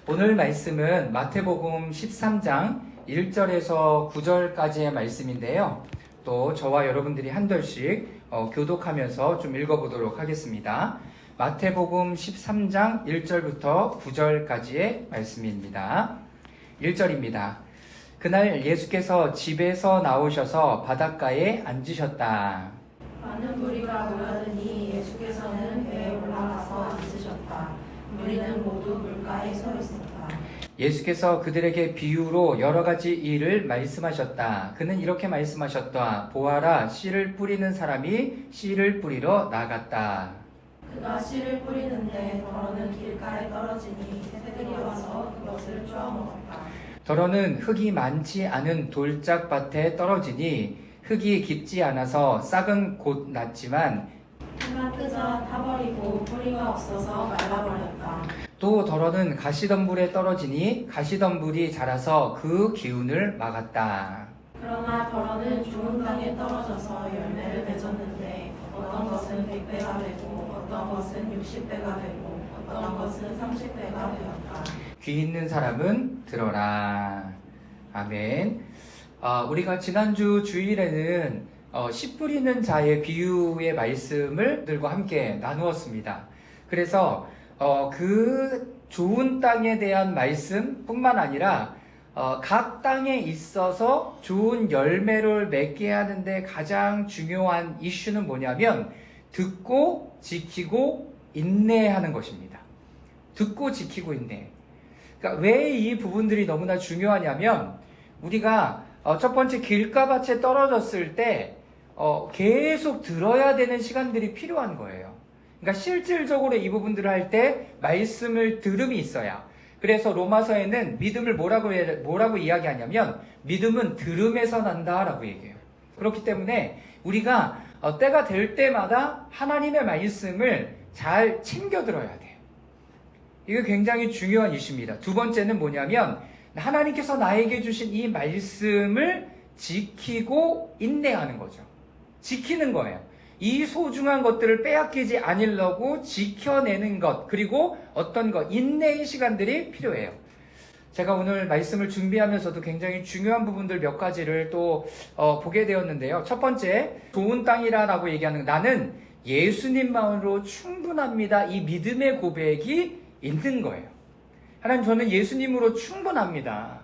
오늘 말씀은 마태복음 13장 1절에서 9절까지의 말씀인데요. 또 저와 여러분들이 한 절씩 교독하면서 좀 읽어보도록 하겠습니다. 마태복음 13장 1절부터 9절까지의 말씀입니다. 1절입니다. 그날 예수께서 집에서 나오셔서 바닷가에 앉으셨다. 많은 무리가 모여드니 예수께서는 배에 올라가서 앉으셨다. 무리는 모두 물가에 서 있었다. 예수께서 그들에게 비유로 여러 가지 일을 말씀하셨다. 그는 이렇게 말씀하셨다. 보아라, 씨를 뿌리는 사람이 씨를 뿌리러 나갔다. 그가 씨를 뿌리는데 더러는 길가에 떨어지니 새들이 와서 그것을 쪼아먹었다. 더러는 흙이 많지 않은 돌짝밭에 떨어지니 흙이 깊지 않아서 싹은 곧 났지만 해가 뜨자 타버리고 뿌리가 없어서 말라버렸다. 또 더러는 가시덤불에 떨어지니 가시덤불이 자라서 그 기운을 막았다. 그러나 더러는 좋은 땅에 떨어져서 열매를 맺었는데 어떤 것은 100배가 되고 어떤 것은 60배가 되고 어떤 것은 30배가 되었다. 귀 있는 사람은 들어라. 아멘. 우리가 지난주 주일에는 씨 뿌리는 자의 비유의 말씀을 들과 함께 나누었습니다. 그래서 그 좋은 땅에 대한 말씀뿐만 아니라 각 땅에 있어서 좋은 열매를 맺게 하는데 가장 중요한 이슈는 뭐냐면 듣고 지키고 인내하는 것입니다. 듣고 지키고 인내. 그러니까 왜 이 부분들이 너무나 중요하냐면 우리가 첫 번째 길가밭에 떨어졌을 때 계속 들어야 되는 시간들이 필요한 거예요. 그러니까 실질적으로 이 부분들을 할 때 말씀을 들음이 있어야. 그래서 로마서에는 믿음을 뭐라고 이야기하냐면 믿음은 들음에서 난다라고 얘기해요. 그렇기 때문에 우리가 때가 될 때마다 하나님의 말씀을 잘 챙겨 들어야 돼요. 이게 굉장히 중요한 이슈입니다. 두 번째는 뭐냐면 하나님께서 나에게 주신 이 말씀을 지키고 인내하는 거죠. 지키는 거예요. 이 소중한 것들을 빼앗기지 않으려고 지켜내는 것, 그리고 어떤 것, 인내의 시간들이 필요해요. 제가 오늘 말씀을 준비하면서도 굉장히 중요한 부분들 몇 가지를 또 보게 되었는데요. 첫 번째, 좋은 땅이라고 얘기하는 나는 예수님만으로 충분합니다. 이 믿음의 고백이 있는 거예요. 하나님, 저는 예수님으로 충분합니다.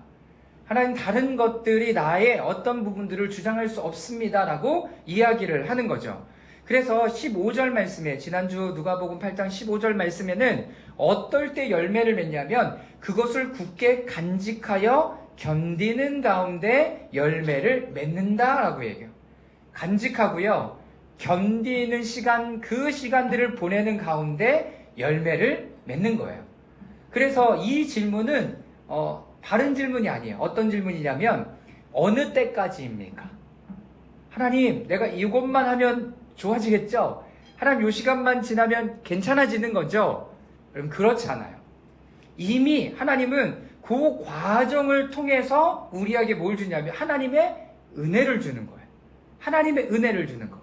하나님, 다른 것들이 나의 어떤 부분들을 주장할 수 없습니다. 라고 이야기를 하는 거죠. 그래서 15절 말씀에, 지난주 누가복음 8장 15절 말씀에는 어떨 때 열매를 맺냐면 그것을 굳게 간직하여 견디는 가운데 열매를 맺는다 라고 얘기해요. 간직하고요, 견디는 시간, 그 시간들을 보내는 가운데 열매를 맺는 거예요. 그래서 이 질문은 바른 질문이 아니에요. 어떤 질문이냐면 어느 때까지입니까? 하나님, 내가 이것만 하면 좋아지겠죠? 하나님, 이 시간만 지나면 괜찮아지는 거죠? 여러분, 그렇지 않아요. 이미 하나님은 그 과정을 통해서 우리에게 뭘 주냐면 하나님의 은혜를 주는 거예요. 하나님의 은혜를 주는 거.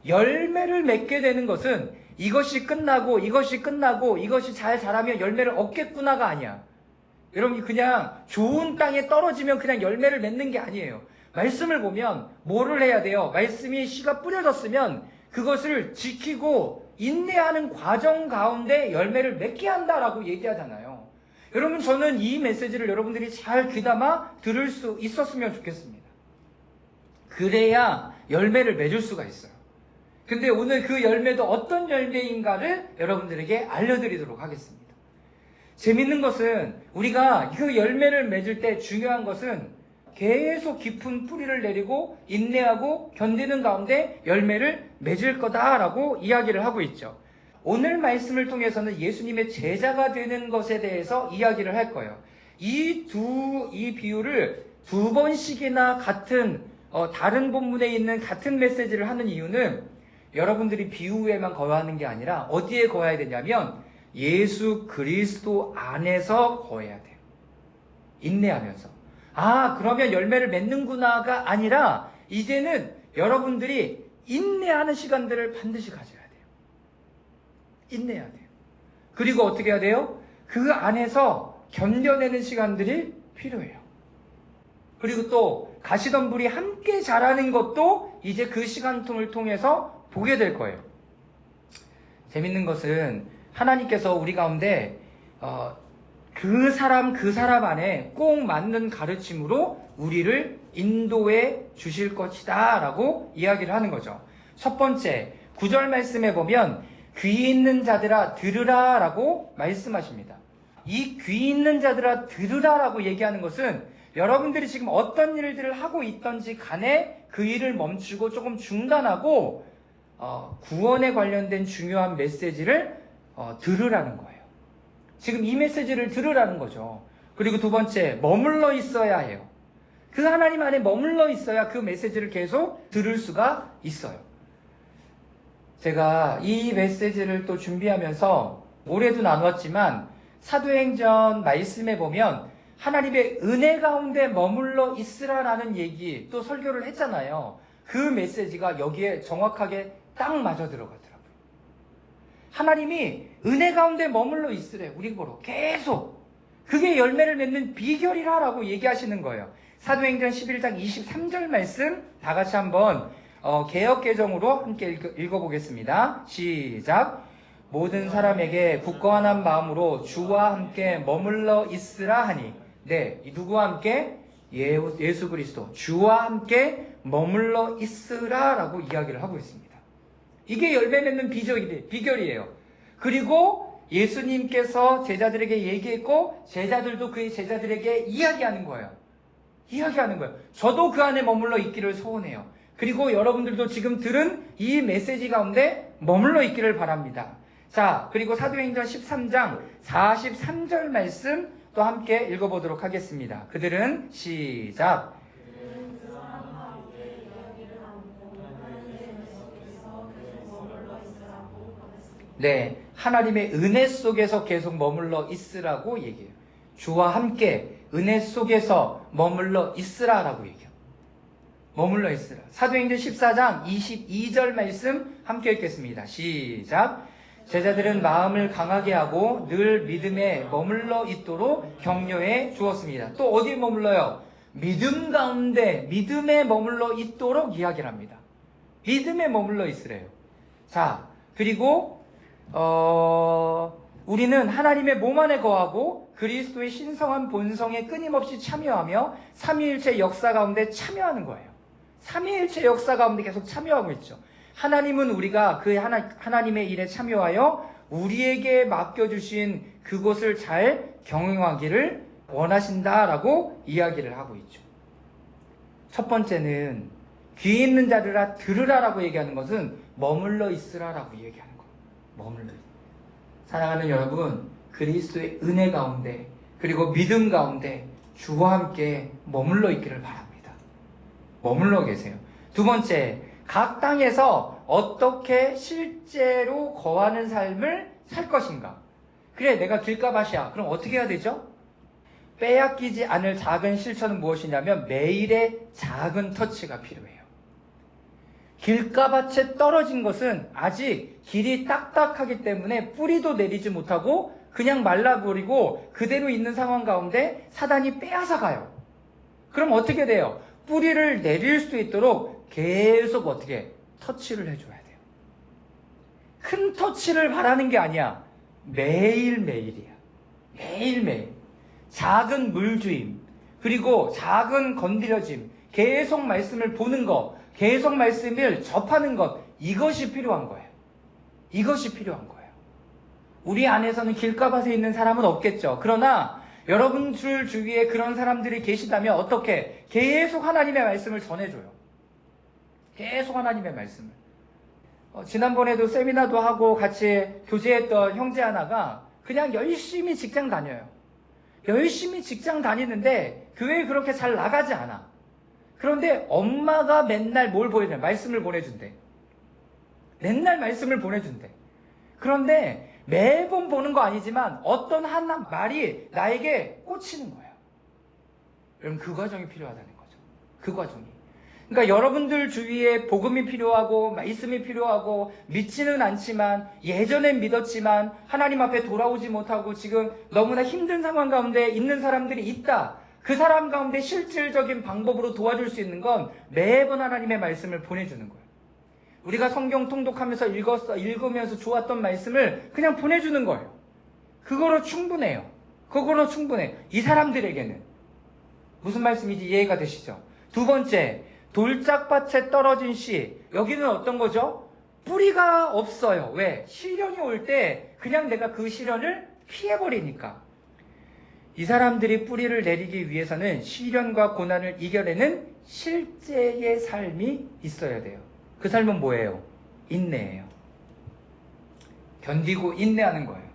열매를 맺게 되는 것은 이것이 끝나고 이것이 잘 자라면 열매를 얻겠구나가 아니야. 여러분, 그냥 좋은 땅에 떨어지면 그냥 열매를 맺는 게 아니에요. 말씀을 보면 뭐를 해야 돼요? 말씀이 씨가 뿌려졌으면 그것을 지키고 인내하는 과정 가운데 열매를 맺게 한다라고 얘기하잖아요. 여러분, 저는 이 메시지를 여러분들이 잘 귀담아 들을 수 있었으면 좋겠습니다. 그래야 열매를 맺을 수가 있어요. 근데 오늘 그 열매도 어떤 열매인가를 여러분들에게 알려드리도록 하겠습니다. 재밌는 것은 우리가 그 열매를 맺을 때 중요한 것은 계속 깊은 뿌리를 내리고 인내하고 견디는 가운데 열매를 맺을 거다라고 이야기를 하고 있죠. 오늘 말씀을 통해서는 예수님의 제자가 되는 것에 대해서 이야기를 할 거예요. 이 비유를 두 번씩이나 같은 다른 본문에 있는 같은 메시지를 하는 이유는 여러분들이 비유에만 거하는 게 아니라 어디에 거해야 되냐면 예수 그리스도 안에서 거해야 돼요. 인내하면서. 그러면 열매를 맺는구나가 아니라 이제는 여러분들이 인내하는 시간들을 반드시 가져야 돼요. 인내해야 돼요. 그리고 어떻게 해야 돼요? 그 안에서 견뎌내는 시간들이 필요해요. 그리고 또 가시던 불이 함께 자라는 것도 이제 그 시간통을 통해서 보게 될 거예요. 재밌는 것은 하나님께서 우리 가운데 그 사람 안에 꼭 맞는 가르침으로 우리를 인도해 주실 것이다 라고 이야기를 하는 거죠. 첫 번째 9절 말씀에 보면 귀 있는 자들아 들으라 라고 말씀하십니다. 이 귀 있는 자들아 들으라 라고 얘기하는 것은 여러분들이 지금 어떤 일들을 하고 있던지 간에 그 일을 멈추고 조금 중단하고 구원에 관련된 중요한 메시지를 들으라는 거예요. 지금 이 메시지를 들으라는 거죠. 그리고 두 번째, 머물러 있어야 해요. 그 하나님 안에 머물러 있어야 그 메시지를 계속 들을 수가 있어요. 제가 이 메시지를 또 준비하면서 올해도 나누었지만 사도행전 말씀에 보면 하나님의 은혜 가운데 머물러 있으라라는 얘기 또 설교를 했잖아요. 그 메시지가 여기에 정확하게 딱 맞아 들어가더라고요. 하나님이 은혜 가운데 머물러 있으래. 우리 보러 계속. 그게 열매를 맺는 비결이라고 얘기하시는 거예요. 사도행전 11장 23절 말씀 다 같이 한번 개역개정으로 함께 읽어보겠습니다. 시작. 모든 사람에게 굳건한 마음으로 주와 함께 머물러 있으라 하니. 네, 누구와 함께? 예수 그리스도 주와 함께 머물러 있으라 라고 이야기를 하고 있습니다. 이게 열매 맺는 비결이에요. 그리고 예수님께서 제자들에게 얘기했고 제자들도 그의 제자들에게 이야기하는 거예요. 저도 그 안에 머물러 있기를 소원해요. 그리고 여러분들도 지금 들은 이 메시지 가운데 머물러 있기를 바랍니다. 자, 그리고 사도행전 13장 43절 말씀 또 함께 읽어보도록 하겠습니다. 그들은 시작. 네, 하나님의 은혜 속에서 계속 머물러 있으라고 얘기해요. 주와 함께 은혜 속에서 머물러 있으라라고 얘기해요. 머물러 있으라. 사도행전 14장 22절 말씀 함께 읽겠습니다. 시작. 제자들은 마음을 강하게 하고 늘 믿음에 머물러 있도록 격려해 주었습니다. 또 어디에 머물러요? 믿음 가운데 믿음에 머물러 있도록 이야기를 합니다. 믿음에 머물러 있으래요. 자, 그리고 우리는 하나님의 몸 안에 거하고 그리스도의 신성한 본성에 끊임없이 참여하며 삼위일체 역사 가운데 참여하는 거예요. 삼위일체 역사 가운데 계속 참여하고 있죠. 하나님은 우리가 그 하나님의 일에 참여하여 우리에게 맡겨주신 그곳을 잘 경영하기를 원하신다라고 이야기를 하고 있죠. 첫 번째는 귀 있는 자들아 들으라라고 얘기하는 것은 머물러 있으라라고 얘기하는 거예요. 머물러 있으라. 사랑하는 여러분, 그리스도의 은혜 가운데 그리고 믿음 가운데 주와 함께 머물러 있기를 바랍니다. 머물러 계세요. 두 번째, 각 땅에서 어떻게 실제로 거하는 삶을 살 것인가? 그래, 내가 길가밭이야. 그럼 어떻게 해야 되죠? 빼앗기지 않을 작은 실천은 무엇이냐면 매일의 작은 터치가 필요해요. 길가밭에 떨어진 것은 아직 길이 딱딱하기 때문에 뿌리도 내리지 못하고 그냥 말라버리고 그대로 있는 상황 가운데 사단이 빼앗아 가요. 그럼 어떻게 돼요? 뿌리를 내릴 수 있도록 계속 어떻게 터치를 해줘야 돼요. 큰 터치를 바라는 게 아니야. 매일매일이야. 매일매일. 작은 물주임, 그리고 작은 건드려짐, 계속 말씀을 보는 것, 계속 말씀을 접하는 것, 이것이 필요한 거예요. 이것이 필요한 거예요. 우리 안에서는 길가밭에 있는 사람은 없겠죠. 그러나 여러분들 주위에 그런 사람들이 계시다면 어떻게? 계속 하나님의 말씀을 전해줘요. 계속 하나님의 말씀을. 지난번에도 세미나도 하고 같이 교제했던 형제 하나가 그냥 열심히 직장 다녀요. 열심히 직장 다니는데 교회에 그렇게 잘 나가지 않아. 그런데 엄마가 맨날 뭘 보여주냐? 말씀을 보내준대. 맨날 말씀을 보내준대. 그런데 매번 보는 거 아니지만 어떤 하나 말이 나에게 꽂히는 거예요. 여러분, 그 과정이 필요하다는 거죠. 그 과정이. 그러니까 여러분들 주위에 복음이 필요하고 말씀이 필요하고 믿지는 않지만 예전엔 믿었지만 하나님 앞에 돌아오지 못하고 지금 너무나 힘든 상황 가운데 있는 사람들이 있다. 그 사람 가운데 실질적인 방법으로 도와줄 수 있는 건 매번 하나님의 말씀을 보내주는 거예요. 우리가 성경 통독하면서 읽으면서 좋았던 말씀을 그냥 보내주는 거예요. 그거로 충분해요. 그거로 충분해. 이 사람들에게는. 무슨 말씀인지 이해가 되시죠? 두 번째, 돌짝밭에 떨어진 씨. 여기는 어떤 거죠? 뿌리가 없어요. 왜? 시련이 올 때 그냥 내가 그 시련을 피해버리니까. 이 사람들이 뿌리를 내리기 위해서는 시련과 고난을 이겨내는 실제의 삶이 있어야 돼요. 그 삶은 뭐예요? 인내예요. 견디고 인내하는 거예요.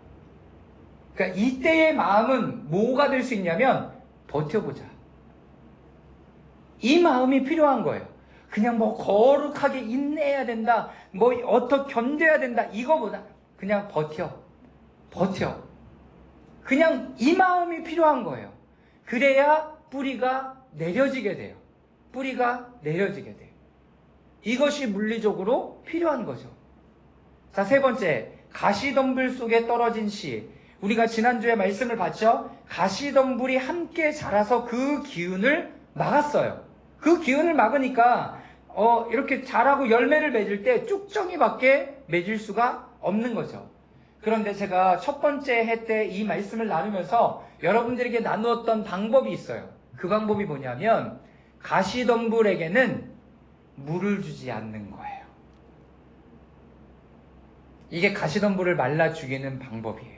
그러니까 이때의 마음은 뭐가 될 수 있냐면 버텨보자. 이 마음이 필요한 거예요. 그냥 뭐 거룩하게 인내해야 된다. 뭐 어떻게 견뎌야 된다. 이거보다 그냥 버텨. 그냥 이 마음이 필요한 거예요. 그래야 뿌리가 내려지게 돼요. 뿌리가 내려지게 돼요. 이것이 물리적으로 필요한 거죠. 자, 세 번째, 가시덤불 속에 떨어진 씨. 우리가 지난주에 말씀을 봤죠? 가시덤불이 함께 자라서 그 기운을 막았어요. 그 기운을 막으니까 이렇게 자라고 열매를 맺을 때 쭉정이밖에 맺을 수가 없는 거죠. 그런데 제가 첫 번째 해 때 이 말씀을 나누면서 여러분들에게 나누었던 방법이 있어요. 그 방법이 뭐냐면 가시덤불에게는 물을 주지 않는 거예요. 이게 가시덤불을 말라 죽이는 방법이에요.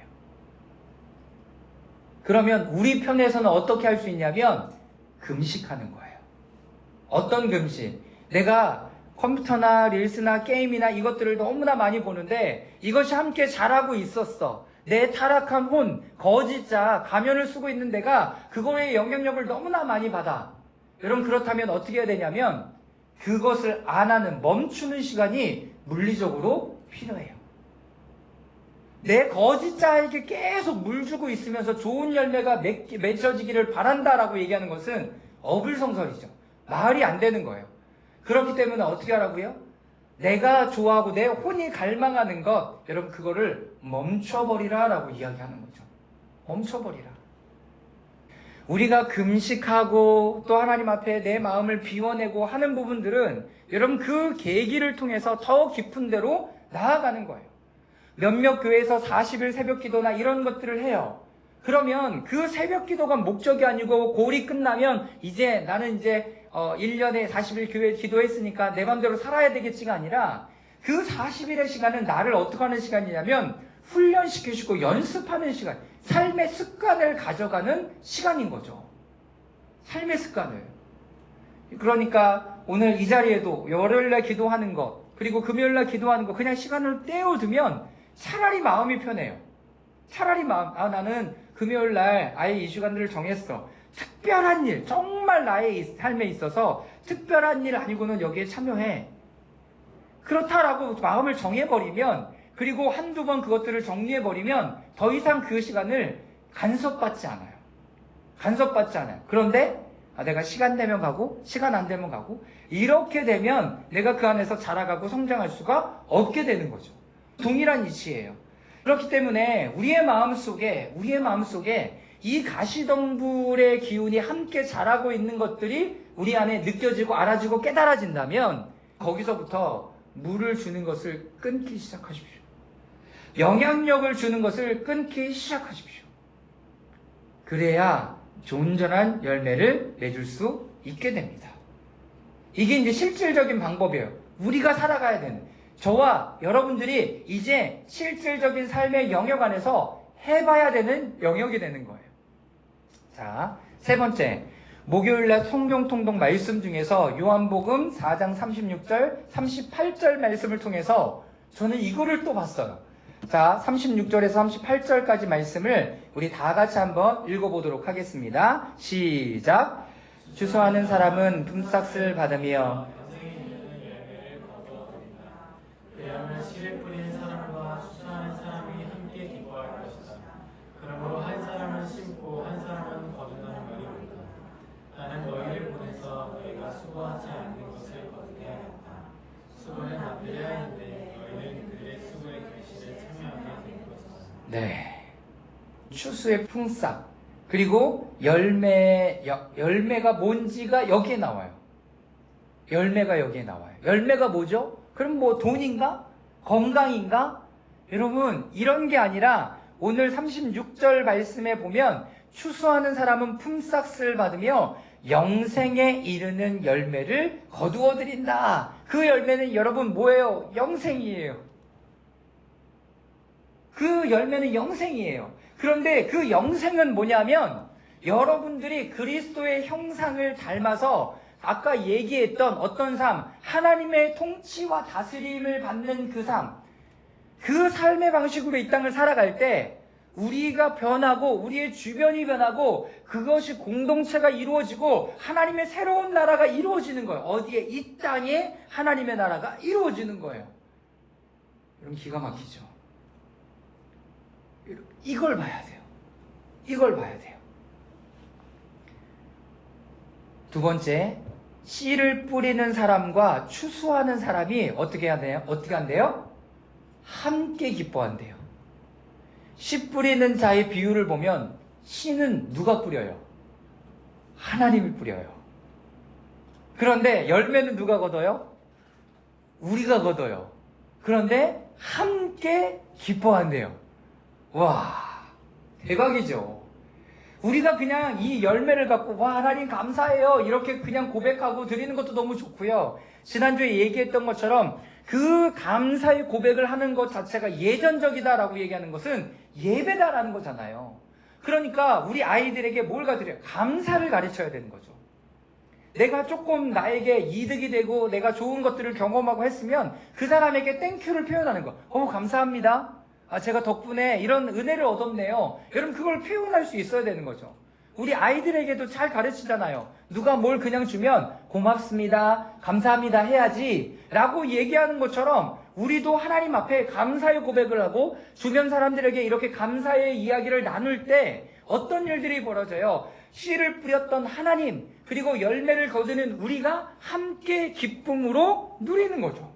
그러면 우리 편에서는 어떻게 할 수 있냐면 금식하는 거예요. 어떤 금식? 내가 컴퓨터나 릴스나 게임이나 이것들을 너무나 많이 보는데 이것이 함께 자라고 있었어. 내 타락한 혼, 거짓자, 가면을 쓰고 있는 내가 그거의 영향력을 너무나 많이 받아. 여러분 그렇다면 어떻게 해야 되냐면 그것을 안 하는, 멈추는 시간이 물리적으로 필요해요. 내 거짓자에게 계속 물 주고 있으면서 좋은 열매가 맺혀지기를 바란다라고 얘기하는 것은 어불성설이죠. 말이 안 되는 거예요. 그렇기 때문에 어떻게 하라고요? 내가 좋아하고 내 혼이 갈망하는 것, 여러분 그거를 멈춰버리라 라고 이야기하는 거죠. 멈춰버리라. 우리가 금식하고 또 하나님 앞에 내 마음을 비워내고 하는 부분들은 여러분 그 계기를 통해서 더 깊은 데로 나아가는 거예요. 몇몇 교회에서 40일 새벽 기도나 이런 것들을 해요. 그러면 그 새벽 기도가 목적이 아니고 골이 끝나면 이제 나는 1년에 40일 교회 기도했으니까 내 맘대로 살아야 되겠지가 아니라 그 40일의 시간은 나를 어떻게 하는 시간이냐면 훈련시키시고 연습하는 시간, 삶의 습관을 가져가는 시간인 거죠. 삶의 습관을. 그러니까 오늘 이 자리에도 월요일날 기도하는 것, 그리고 금요일날 기도하는 것 그냥 시간을 떼어두면 차라리 마음이 편해요. 차라리 나는 금요일날 아예 이 시간들을 정했어. 특별한 일, 정말 나의 삶에 있어서 특별한 일 아니고는 여기에 참여해. 그렇다라고 마음을 정해버리면, 그리고 한두 번 그것들을 정리해버리면 더 이상 그 시간을 간섭받지 않아요. 그런데 내가 시간 되면 가고 시간 안 되면 가고 이렇게 되면 내가 그 안에서 자라가고 성장할 수가 없게 되는 거죠. 동일한 이치예요. 그렇기 때문에 우리의 마음속에 이 가시덤불의 기운이 함께 자라고 있는 것들이 우리 안에 느껴지고 알아지고 깨달아진다면 거기서부터 물을 주는 것을 끊기 시작하십시오. 영향력을 주는 것을 끊기 시작하십시오. 그래야 온전한 열매를 맺을 수 있게 됩니다. 이게 이제 실질적인 방법이에요. 우리가 살아가야 되는, 저와 여러분들이 이제 실질적인 삶의 영역 안에서 해봐야 되는 영역이 되는 거예요. 자, 세 번째, 목요일날 성경 통독 말씀 중에서 요한복음 4장 36절, 38절 말씀을 통해서 저는 이거를 또 봤어요. 자, 36절에서 38절까지 말씀을 우리 다 같이 한번 읽어보도록 하겠습니다. 시작! 주소하는 사람은 품삯을 받으며 그리하면 씨를 뿌리는 사람과 추수하는 사람이 함께 기뻐할 것이다. 그러므로 한 사람은 심고 한 사람은 거둔다는 말이 옳다. 나는 너희를 보내서 너희가 수고하지 않는 것을 네. 추수의 풍싹. 그리고 열매가 뭔지가 여기에 나와요. 열매가 여기에 나와요. 열매가 뭐죠? 그럼 뭐 돈인가? 건강인가? 여러분, 이런 게 아니라 오늘 36절 말씀에 보면 추수하는 사람은 품삯을 받으며 영생에 이르는 열매를 거두어 드린다. 그 열매는 여러분 뭐예요? 영생이에요. 그 열매는 영생이에요. 그런데 그 영생은 뭐냐면 여러분들이 그리스도의 형상을 닮아서 아까 얘기했던 어떤 삶, 하나님의 통치와 다스림을 받는 그 삶, 그 삶의 방식으로 이 땅을 살아갈 때 우리가 변하고 우리의 주변이 변하고 그것이 공동체가 이루어지고 하나님의 새로운 나라가 이루어지는 거예요. 어디에? 이 땅에 하나님의 나라가 이루어지는 거예요. 여러분, 기가 막히죠? 이걸 봐야 돼요. 이걸 봐야 돼요. 두 번째, 씨를 뿌리는 사람과 추수하는 사람이 어떻게 한대요? 어떻게 한대요? 함께 기뻐한대요. 씨 뿌리는 자의 비유를 보면 씨는 누가 뿌려요? 하나님이 뿌려요. 그런데 열매는 누가 거둬요? 우리가 거둬요. 그런데 함께 기뻐한대요. 와, 대박이죠. 우리가 그냥 이 열매를 갖고 와, 하나님 감사해요 이렇게 그냥 고백하고 드리는 것도 너무 좋고요. 지난주에 얘기했던 것처럼 그 감사의 고백을 하는 것 자체가 예전적이다라고 얘기하는 것은 예배다라는 거잖아요. 그러니까 우리 아이들에게 뭘 가르쳐요? 감사를 가르쳐야 되는 거죠. 내가 조금 나에게 이득이 되고 내가 좋은 것들을 경험하고 했으면 그 사람에게 땡큐를 표현하는 거. 감사합니다. 제가 덕분에 이런 은혜를 얻었네요. 여러분, 그걸 표현할 수 있어야 되는 거죠. 우리 아이들에게도 잘 가르치잖아요. 누가 뭘 그냥 주면 고맙습니다, 감사합니다 해야지 라고 얘기하는 것처럼 우리도 하나님 앞에 감사의 고백을 하고 주변 사람들에게 이렇게 감사의 이야기를 나눌 때 어떤 일들이 벌어져요? 씨를 뿌렸던 하나님, 그리고 열매를 거두는 우리가 함께 기쁨으로 누리는 거죠.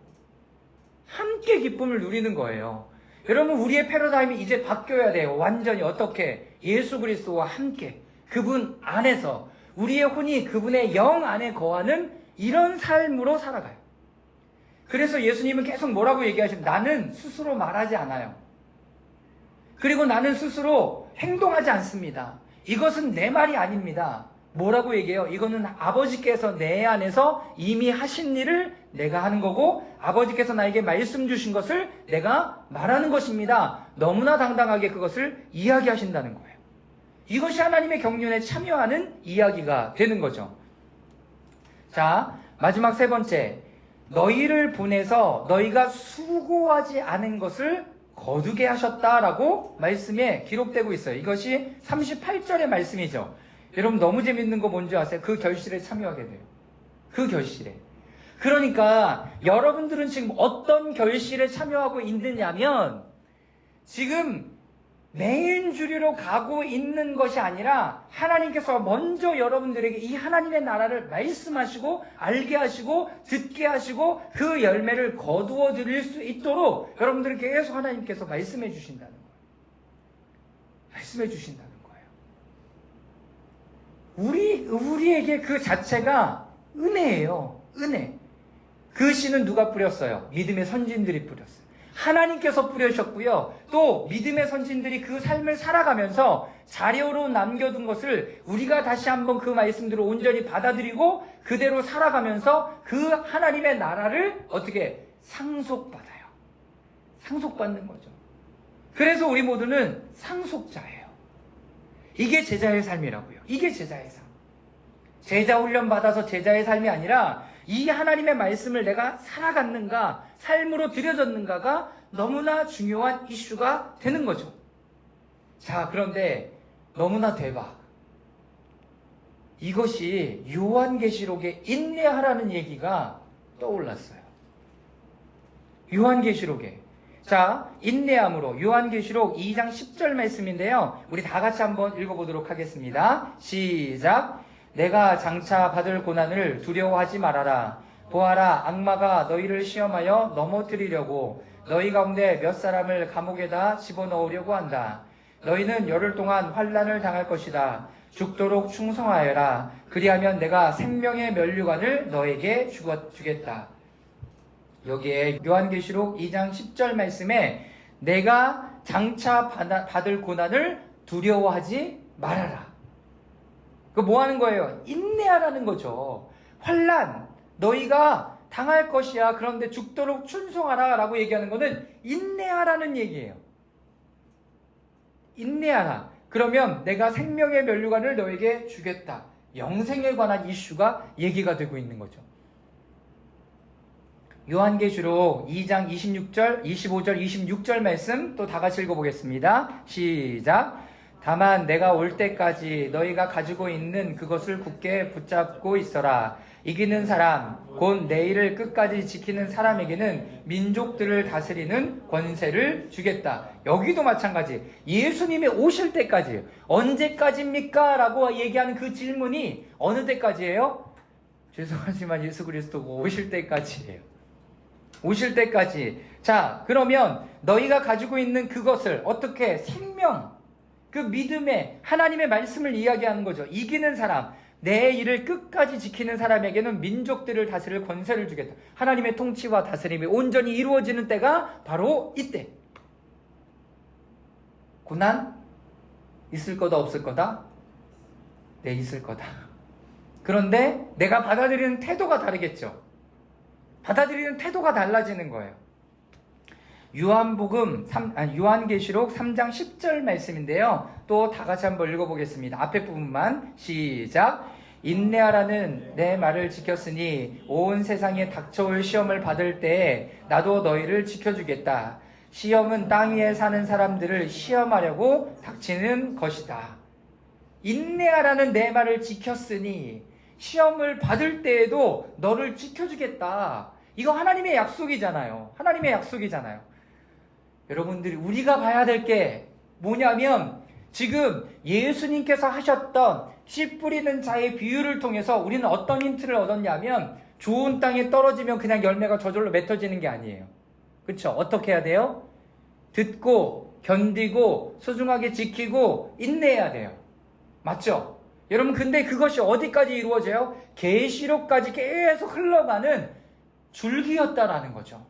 함께 기쁨을 누리는 거예요. 여러분, 우리의 패러다임이 이제 바뀌어야 돼요. 완전히. 어떻게? 예수 그리스도와 함께 그분 안에서 우리의 혼이 그분의 영 안에 거하는 이런 삶으로 살아가요. 그래서 예수님은 계속 뭐라고 얘기하시면 나는 스스로 말하지 않아요. 그리고 나는 스스로 행동하지 않습니다. 이것은 내 말이 아닙니다. 뭐라고 얘기해요? 이거는 아버지께서 내 안에서 이미 하신 일을 내가 하는 거고 아버지께서 나에게 말씀 주신 것을 내가 말하는 것입니다. 너무나 당당하게 그것을 이야기하신다는 거예요. 이것이 하나님의 경륜에 참여하는 이야기가 되는 거죠. 자, 마지막 세 번째, 너희를 보내서 너희가 수고하지 않은 것을 거두게 하셨다라고 말씀에 기록되고 있어요. 이것이 38절의 말씀이죠. 여러분, 너무 재밌는 거 뭔지 아세요? 그 결실에 참여하게 돼요. 그 결실에. 그러니까 여러분들은 지금 어떤 결실에 참여하고 있느냐면 지금 메인 주류로 가고 있는 것이 아니라 하나님께서 먼저 여러분들에게 이 하나님의 나라를 말씀하시고 알게 하시고 듣게 하시고 그 열매를 거두어 드릴 수 있도록 여러분들에게 계속 하나님께서 말씀해 주신다는 거예요. 말씀해 주신다는 거예요. 우리에게 그 자체가 은혜예요. 은혜. 그 씨는 누가 뿌렸어요? 믿음의 선진들이 뿌렸어요. 하나님께서 뿌리셨고요. 또 믿음의 선진들이 그 삶을 살아가면서 자료로 남겨둔 것을 우리가 다시 한번 그 말씀대로 온전히 받아들이고 그대로 살아가면서 그 하나님의 나라를 어떻게 상속받아요. 상속받는 거죠. 그래서 우리 모두는 상속자예요. 이게 제자의 삶이라고요. 이게 제자의 삶. 제자 훈련 받아서 제자의 삶이 아니라 이 하나님의 말씀을 내가 살아갔는가, 삶으로 들여졌는가가 너무나 중요한 이슈가 되는 거죠. 자, 그런데 너무나 대박. 이것이 요한계시록에 인내하라는 얘기가 떠올랐어요. 요한계시록에. 자, 인내함으로 요한계시록 2장 10절 말씀인데요. 우리 다 같이 한번 읽어보도록 하겠습니다. 시작. 내가 장차 받을 고난을 두려워하지 말아라. 보아라, 악마가 너희를 시험하여 넘어뜨리려고 너희 가운데 몇 사람을 감옥에다 집어넣으려고 한다. 너희는 열흘 동안 환난을 당할 것이다. 죽도록 충성하여라. 그리하면 내가 생명의 면류관을 너에게 주겠다. 여기에 요한계시록 2장 10절 말씀에 내가 장차 받을 고난을 두려워하지 말아라. 그 뭐 하는 거예요? 인내하라는 거죠. 환난 너희가 당할 것이야. 그런데 죽도록 충성하라 라고 얘기하는 거는 인내하라는 얘기예요. 인내하라. 그러면 내가 생명의 면류관을 너에게 주겠다. 영생에 관한 이슈가 얘기가 되고 있는 거죠. 요한계시록 2장 26절, 25절, 26절 말씀 또 다 같이 읽어보겠습니다. 시작. 다만 내가 올 때까지 너희가 가지고 있는 그것을 굳게 붙잡고 있어라. 이기는 사람, 곧 내일을 끝까지 지키는 사람에게는 민족들을 다스리는 권세를 주겠다. 여기도 마찬가지. 예수님이 오실 때까지 언제까지입니까? 라고 얘기하는 그 질문이 어느 때까지예요? 죄송하지만 예수 그리스도가 오실 때까지예요. 오실 때까지. 자, 그러면 너희가 가지고 있는 그것을 어떻게 생명, 그 믿음의 하나님의 말씀을 이야기하는 거죠. 이기는 사람, 내 일을 끝까지 지키는 사람에게는 민족들을 다스릴 권세를 주겠다. 하나님의 통치와 다스림이 온전히 이루어지는 때가 바로 이때. 고난? 있을 거다 없을 거다? 네, 있을 거다. 그런데 내가 받아들이는 태도가 다르겠죠. 받아들이는 태도가 달라지는 거예요. 요한계시록 3장 10절 말씀인데요. 또 다 같이 한번 읽어보겠습니다. 앞에 부분만 시작. 인내하라는 내 말을 지켰으니 온 세상에 닥쳐올 시험을 받을 때에 나도 너희를 지켜주겠다. 시험은 땅 위에 사는 사람들을 시험하려고 닥치는 것이다. 인내하라는 내 말을 지켰으니 시험을 받을 때에도 너를 지켜주겠다. 이거 하나님의 약속이잖아요. 하나님의 약속이잖아요. 여러분들이 우리가 봐야 될 게 뭐냐면 지금 예수님께서 하셨던 씨 뿌리는 자의 비유를 통해서 우리는 어떤 힌트를 얻었냐면 좋은 땅에 떨어지면 그냥 열매가 저절로 맺어지는 게 아니에요. 그렇죠? 어떻게 해야 돼요? 듣고 견디고 소중하게 지키고 인내해야 돼요. 맞죠? 여러분 근데 그것이 어디까지 이루어져요? 계시록까지 계속 흘러가는 줄기였다라는 거죠.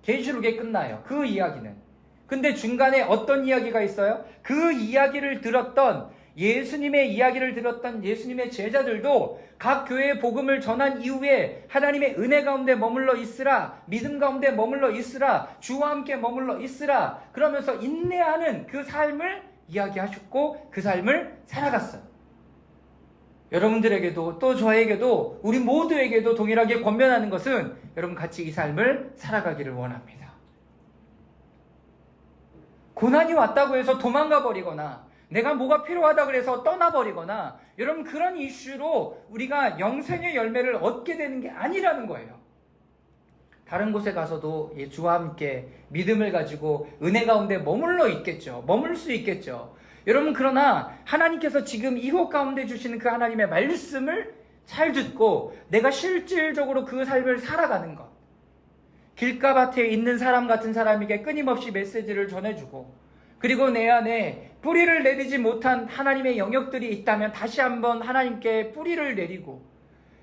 계시록에 끝나요. 그 이야기는. 근데 중간에 어떤 이야기가 있어요? 그 이야기를 들었던 예수님의 이야기를 들었던 예수님의 제자들도 각 교회의 복음을 전한 이후에 하나님의 은혜 가운데 머물러 있으라, 믿음 가운데 머물러 있으라, 주와 함께 머물러 있으라 그러면서 인내하는 그 삶을 이야기하셨고 그 삶을 살아갔어요. 여러분들에게도 또 저에게도 우리 모두에게도 동일하게 권면하는 것은 여러분 같이 이 삶을 살아가기를 원합니다. 고난이 왔다고 해서 도망가 버리거나 내가 뭐가 필요하다 그래서 떠나버리거나 여러분 그런 이슈로 우리가 영생의 열매를 얻게 되는 게 아니라는 거예요. 다른 곳에 가서도 주와 함께 믿음을 가지고 은혜 가운데 머물러 있겠죠. 머물 수 있겠죠. 여러분 그러나 하나님께서 지금 이곳 가운데 주시는 그 하나님의 말씀을 잘 듣고 내가 실질적으로 그 삶을 살아가는 것. 길가밭에 있는 사람 같은 사람에게 끊임없이 메시지를 전해주고 그리고 내 안에 뿌리를 내리지 못한 하나님의 영역들이 있다면 다시 한번 하나님께 뿌리를 내리고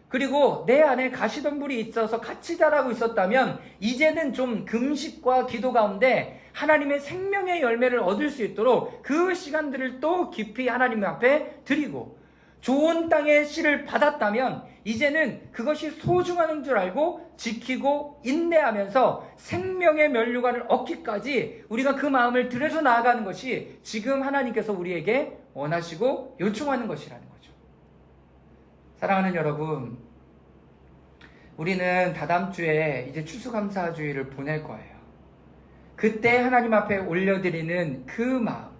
그리고 내 안에 가시덤불이 있어서 같이 자라고 있었다면 이제는 좀 금식과 기도 가운데 하나님의 생명의 열매를 얻을 수 있도록 그 시간들을 또 깊이 하나님 앞에 드리고 좋은 땅의 씨를 받았다면 이제는 그것이 소중한 줄 알고 지키고 인내하면서 생명의 면류관을 얻기까지 우리가 그 마음을 들여서 나아가는 것이 지금 하나님께서 우리에게 원하시고 요청하는 것이라는 거죠. 사랑하는 여러분, 우리는 다다음 주에 이제 추수감사주의를 보낼 거예요. 그때 하나님 앞에 올려드리는 그 마음,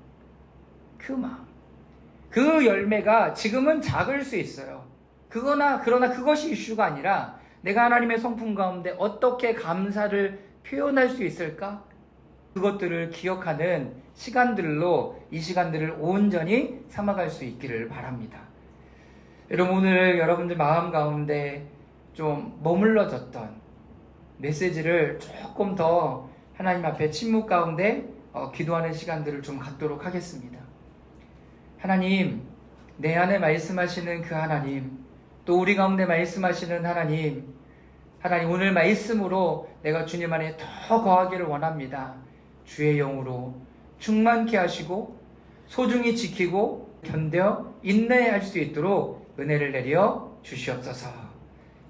그 열매가 지금은 작을 수 있어요. 그러나 그것이 이슈가 아니라 내가 하나님의 성품 가운데 어떻게 감사를 표현할 수 있을까? 그것들을 기억하는 시간들로 이 시간들을 온전히 삼아갈 수 있기를 바랍니다. 여러분 오늘 여러분들 마음 가운데 좀 머물러졌던 메시지를 조금 더 하나님 앞에 침묵 가운데 기도하는 시간들을 좀 갖도록 하겠습니다. 하나님, 내 안에 말씀하시는 그 하나님, 또 우리 가운데 말씀하시는 하나님, 오늘 말씀으로 내가 주님 안에 더 거하기를 원합니다. 주의 영으로 충만케 하시고 소중히 지키고 견뎌 인내할 수 있도록 은혜를 내려 주시옵소서.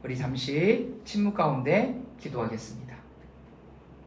우리 잠시 침묵 가운데 기도하겠습니다.